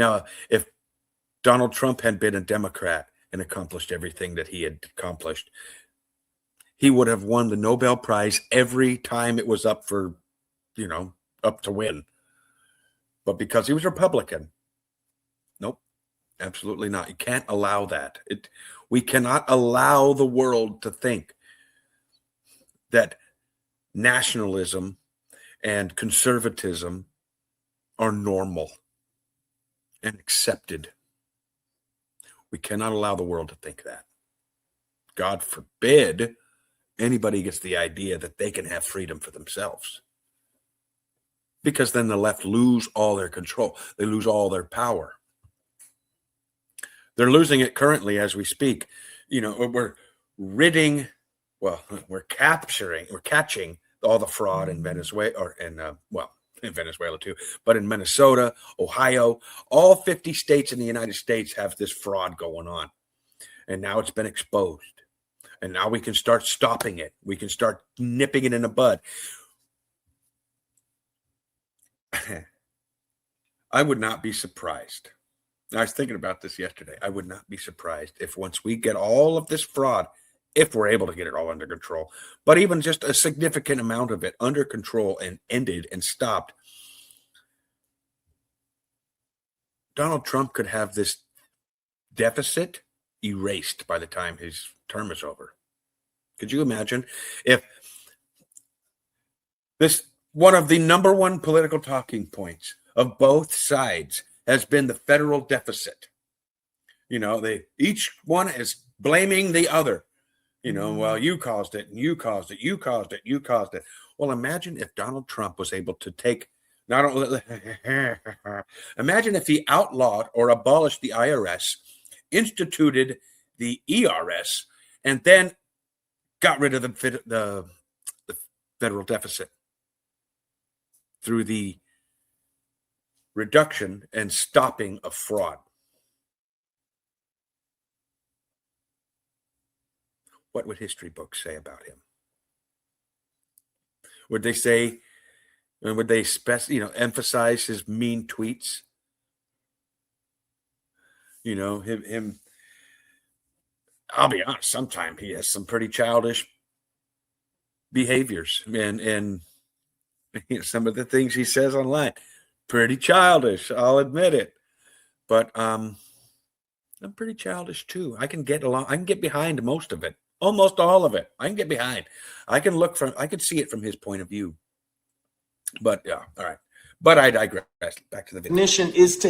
Now, if Donald Trump had been a Democrat and accomplished everything that he had accomplished, he would have won the Nobel Prize every time it was up for, up to win. But because he was Republican, nope, absolutely not. You can't allow that. We cannot allow the world to think that nationalism and conservatism are normal and accepted. We cannot allow the world to think that. God forbid anybody gets the idea that they can have freedom for themselves. Because then the left lose all their control. They lose all their power. They're losing it currently as we speak. We're catching all the fraud in Venezuela, in Venezuela too, but in Minnesota, Ohio, all 50 states in the United States have this fraud going on. And now it's been exposed. And now we can start stopping it. We can start nipping it in the bud. I would not be surprised. I was thinking about this yesterday. I would not be surprised if once we get all of this fraud, if we're able to get it all under control, but even just a significant amount of it under control and ended and stopped, Donald Trump could have this deficit erased by the time his term is over. Could you imagine if this one of the number one political talking points of both sides has been the federal deficit? Each one is blaming the other. Well, you caused it, and you caused it, you caused it, you caused it. Well, imagine if Donald Trump was able to take not only imagine if he outlawed or abolished the IRS, instituted the ERS, and then got rid of the federal deficit through the reduction and stopping of fraud. What would history books say about him? Would they say, would they emphasize his mean tweets? Him. I'll be honest, sometimes he has some pretty childish behaviors, and some of the things he says online, pretty childish. I'll admit it, but I'm pretty childish too. I can get along. I can get behind most of it. Almost all of it. I can get behind. I can see it from his point of view. But yeah, all right. But I digress. Back to the video. Is to